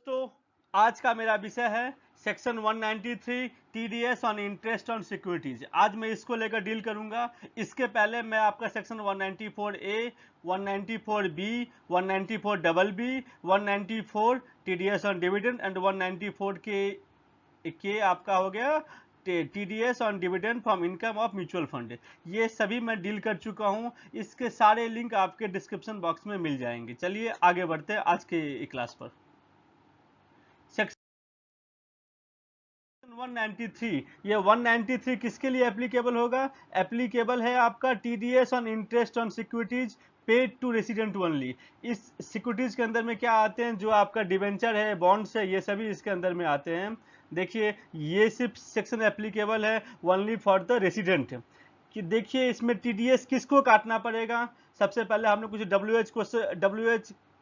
दोस्तों, आज का मेरा विषय है section 193 TDS on interest on securities. आज मैं इसको लेकर डील करूंगा। इसके पहले मैं आपका section 194 A, 194 B, 194 double B, 194 TDS on dividend and 194 K आपका हो गया TDS on dividend from income of mutual fund. ये सभी मैं डील कर चुका हूं। इसके सारे लिंक आपके डिस्क्रिप्शन बॉक्स में मिल जाएंगे। चलिए आगे बढ़ते हैं आज के क्लास पर। सेक्शन 193, ये 193 किसके लिए एप्लीकेबल होगा? एप्लीकेबल है आपका TDS on interest on securities paid to resident only. इस सिक्योरिटीज के अंदर में क्या आते हैं? जो आपका डिवेंचर है, बॉन्ड्स है, ये सभी इसके अंदर में आते हैं। देखिए, ये सिर्फ सेक्शन एप्लीकेबल है ओनली फॉर द रेसिडेंट। कि देखिए, इसमें टीडीएस किसको काटना पड़ेगा? सबसे पहले हम लोग कुछ डब्ल्यूएच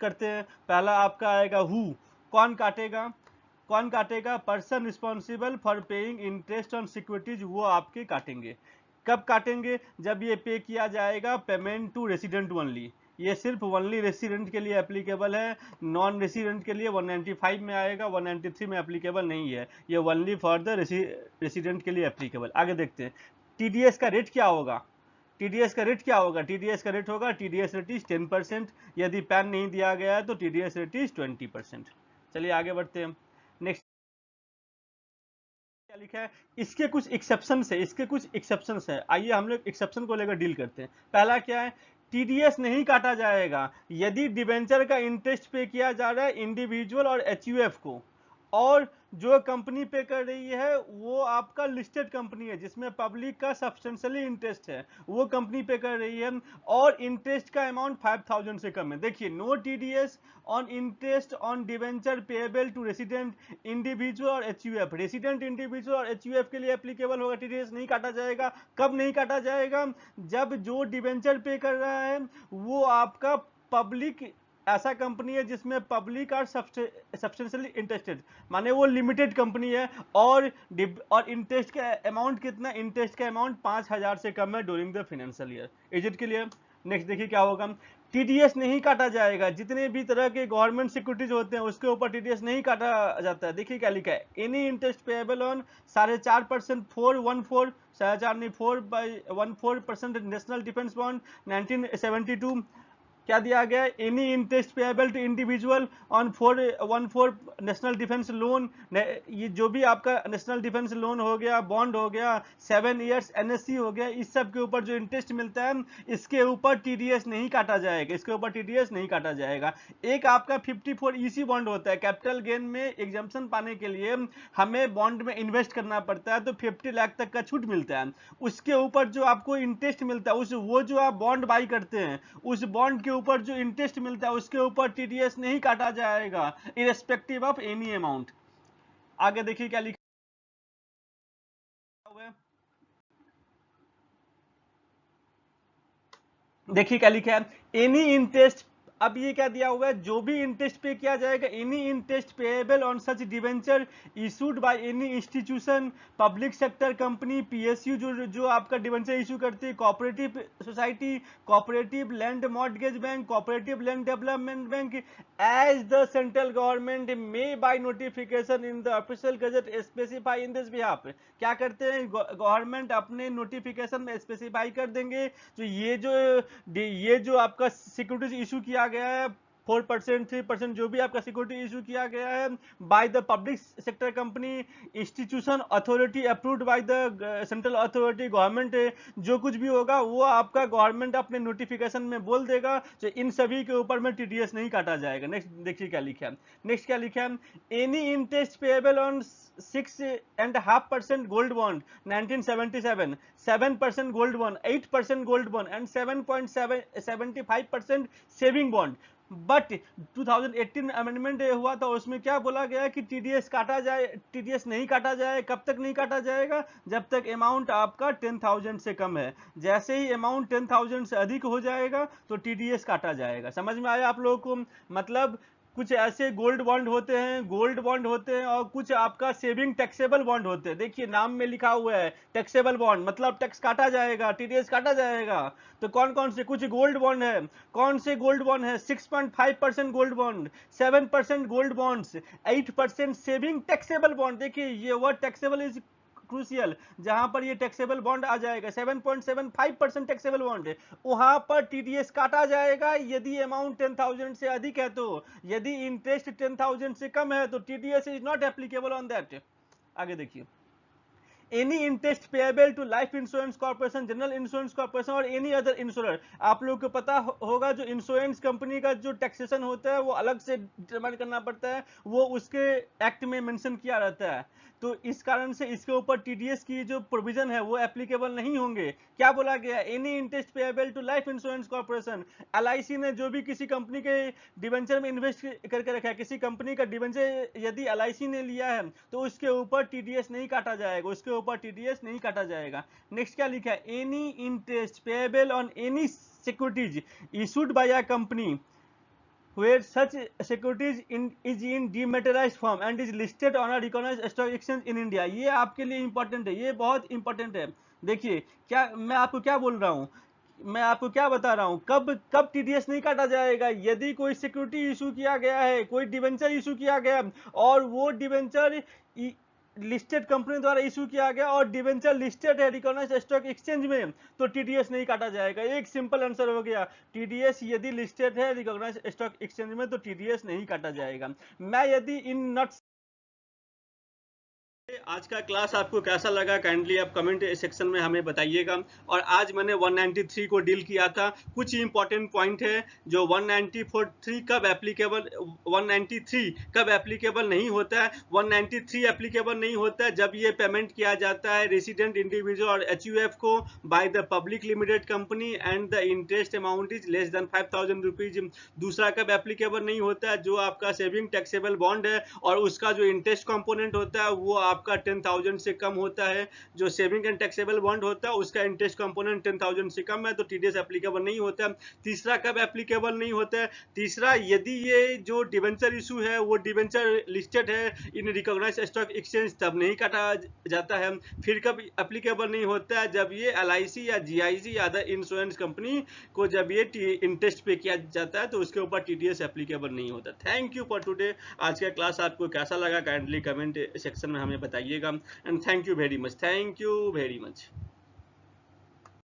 करते हैं। पहला आपका आएगा हु। कौन काटेगा? Person responsible for paying interest on securities, वो आपके काटेंगे। कब काटेंगे? जब ये पे किया जाएगा पेमेंट टू रेसिडेंट ओनली। ये सिर्फ ओनली रेसिडेंट के लिए एप्लीकेबल है, नॉन रेसिडेंट के लिए 195 में आएगा, 193 में एप्लीकेबल नहीं है। ये ओनली फॉर द रेसिडेंट के लिए एप्लीकेबल। आगे देखते हैं टीडीएस का रेट क्या होगा। टीडीएस का रेट होगा? TDS rate is 10%। यदि पैन नहीं दिया गया है तो टीडीएस रेट इज 20%। चलिए आगे बढ़ते हैं। नेक्स्ट क्या लिखा है? इसके कुछ एक्सेप्शन है। आइए हम लोग एक्सेप्शन को लेकर डील करते हैं। पहला क्या है? टीडीएस नहीं काटा जाएगा यदि डिबेंचर का इंटरेस्ट पे किया जा रहा है इंडिविजुअल और एचयूएफ को, और जो कंपनी पे कर रही है वो आपका लिस्टेड कंपनी है जिसमें पब्लिक का सब्सटेंशियली इंटरेस्ट है, वो कंपनी पे कर रही है, और इंटरेस्ट का अमाउंट 5000 से कम है। देखिए, no TDS on interest on debenture payable to resident individual और एचयूएफ। रेसिडेंट, इंडिविजुअल और एचयूएफ के लिए एप्लीकेबल होगा, टीडीएस नहीं काटा जाएगा। कब नहीं काटा जाएगा? जब जो डिवेंचर पे कर रहा है वो आपका पब्लिक ऐसा कंपनी है जिसमें पब्लिक आर सब्सटेंशियली इंटरेस्टेड, माने वो लिमिटेड कंपनी है, और इंटरेस्ट का अमाउंट कितना? इंटरेस्ट का अमाउंट 5000 से कम है during the financial year. Is it clear? Next देखिए क्या होगा। टीडीएस नहीं काटा जाएगा, जितने भी तरह के गवर्नमेंट सिक्योरिटीज होते हैं उसके ऊपर टीडीएस नहीं काटा जाता है। देखिए क्या लिखा है, एनी इंटरेस्ट पेएबल ऑन 4.5% 414 4.5 नहीं 4/14% नेशनल डिफेंस बॉन्ड 1972। क्या दिया गया? Any interest payable to individual on 414 national defence loan. ये जो भी आपका नेशनल डिफेंस लोन हो गया, बॉन्ड हो गया, 7 इयर्स एनएससी हो गया, इस सब के ऊपर जो इंटरेस्ट मिलता है इसके ऊपर टीडीएस नहीं काटा जाएगा। एक आपका 54 ईसी बॉन्ड होता है। कैपिटल गेन में एग्जम्पशन पाने के लिए हमें बॉन्ड में इन्वेस्ट करना पड़ता है तो 50 लाख तक का छूट मिलता है। उसके ऊपर जो आपको इंटरेस्ट मिलता है, वो जो आप बॉन्ड बाई करते हैं उस बॉन्ड के ऊपर जो इंटरेस्ट मिलता है उसके ऊपर टीडीएस नहीं काटा जाएगा, इरेस्पेक्टिव ऑफ एनी अमाउंट। आगे देखिए क्या लिखा हुआ है। देखिए क्या लिखा है, एनी इंटरेस्ट। अब ये क्या दिया हुआ है? जो भी इंटरेस्ट पे किया जाएगा, any interest payable on such debenture issued by any institution, public sector company, PSU जो आपका डिवेंचर इशू करती है, cooperative society, cooperative land mortgage bank, cooperative land development bank, as the central government may by notification in the official gazette specify in this behalf. क्या करते हैं? Government अपने notification में specify कर देंगे तो ये जो आपका सिक्योरिटीज इशू किया गया है 4% 3% जो भी आपका सिक्योरिटी इशू किया गया है by the public sector company, institution, authority approved by the central authority, government, जो कुछ भी होगा वो आपका गवर्नमेंट अपने नोटिफिकेशन में बोल देगा, तो इन सभी के ऊपर में टीडीएस नहीं काटा जाएगा। नेक्स्ट देखिए क्या लिखा है। Any interest payable on 6.5% gold bond 1977, 7% gold bond, 8% gold bond and 7.75% saving bond. But 2018 amendment हुआ था, उसमें क्या बोला गया कि टीडीएस काटा जाए, टीडीएस नहीं काटा जाए। कब तक नहीं काटा जाएगा? जब तक अमाउंट आपका 10,000 से कम है। जैसे ही अमाउंट 10,000 से अधिक हो जाएगा तो टीडीएस काटा जाएगा। समझ में आया आप लोगों को? मतलब कुछ ऐसे गोल्ड बॉन्ड होते हैं और कुछ आपका सेविंग टैक्सेबल बॉन्ड होते हैं। देखिए नाम में लिखा हुआ है टैक्सेबल बॉन्ड, मतलब टैक्स काटा जाएगा, टीडीएस काटा जाएगा। तो कौन कौन से, कुछ गोल्ड बॉन्ड है, कौन से गोल्ड बॉन्ड है, 6.5% gold bond, 7% gold bonds, 8% saving taxable bond. देखिए ये वर्ड टैक्सेबल इज क्रूसियल, जहां पर ये टैक्सेबल बॉन्ड आ जाएगा 7.75% टैक्सेबल बॉन्ड है, वहां पर टीडीएस काटा जाएगा यदि अमाउंट 10,000 से अधिक है। तो यदि इंटरेस्ट 10,000 से कम है तो TDS is not applicable on that. आगे देखिए, any interest payable to life insurance corporation, general insurance corporation और एनी अदर इंश्योरर। आप लोगों को पता होगा जो इंश्योरेंस कंपनी का जो टैक्सेशन होता है वो अलग से डिटरमाइन करना पड़ता है, वो उसके एक्ट में मेंशन किया रहता है। तो इस कारण से इसके ऊपर टीडीएस की जो प्रोविजन है वो एप्लीकेबल नहीं होंगे। क्या बोला गया, any interest payable to life insurance corporation. LIC ने जो भी किसी कंपनी के डिवेंचर में इन्वेस्ट करके रखा है, किसी कंपनी का डिवेंचर यदि एलआईसी ने लिया है तो उसके ऊपर टीडीएस नहीं काटा जाएगा, उसके ऊपर टीडीएस नहीं काटा जाएगा। नेक्स्ट क्या लिखा है, any interest payable on any securities issued by a company where such securities is in dematerialized form and is listed on a recognized stock exchange in India। ये आपके लिए इंपॉर्टेंट है, ये बहुत इंपॉर्टेंट है। देखिए क्या मैं आपको क्या बोल रहा हूँ, मैं आपको क्या बता रहा हूँ, कब कब टीडीएस नहीं काटा जाएगा, यदि कोई सिक्योरिटी इशू किया गया है, कोई डिवेंचर इशू किया गया और वो डिवेंचर लिस्टेड कंपनी द्वारा इशू किया गया और डिवेंचर लिस्टेड है रिकॉग्नाइज्ड स्टॉक एक्सचेंज में, तो टीडीएस नहीं काटा जाएगा। एक सिंपल आंसर हो गया, टीडीएस यदि लिस्टेड है रिकॉग्नाइज्ड स्टॉक एक्सचेंज में तो टीडीएस नहीं काटा जाएगा। मैं यदि इन नट्स आज का क्लास आपको कैसा लगा काइंडली आप कमेंट सेक्शन में हमें बताइएगा। और आज मैंने 193 को डील किया था। कुछ इंपॉर्टेंट पॉइंट है जो 193 कब एप्लीकेबल, 193 कब एप्लीकेबल नहीं होता है। 193 एप्लीकेबल नहीं होता है जब ये पेमेंट किया जाता है रेसिडेंट इंडिविजुअल और एचयूएफ को by the public limited company and the interest amount is less than 5,000 rupees. दूसरा कब एप्लीकेबल नहीं होता है, जो आपका सेविंग टैक्सेबल बॉन्ड है और उसका जो इंटरेस्ट कंपोनेंट होता है वो आपका 10,000 से कम होता है। जो सेविंग एंड टैक्सेबल बॉन्ड होता है उसका इंटरेस्ट कंपोनेंट 10,000 से कम है तो टीडीएस एप्लीकेबल नहीं होता है। तीसरा कब एप्लीकेबल नहीं होता है, तीसरा यदि ये जो डिवेंचर इशू है वो डिवेंचर लिस्टेड है इन रिकॉग्नाइज्ड स्टॉक एक्सचेंज, तब नहीं काटा जाता है। फिर कब एप्लीकेबल नहीं होता है, जब ये एलआईसी या जीआईसी या अदर इंश्योरेंस कंपनी को जब ये इंटरेस्ट पे किया जाता है तो उसके ऊपर टीडीएस एप्लीकेबल नहीं होता। Thank you for today. आज का क्लास आपको कैसा लगा काइंडली कमेंट सेक्शन में हमें बताइएगा। And thank you very much, thank you very much.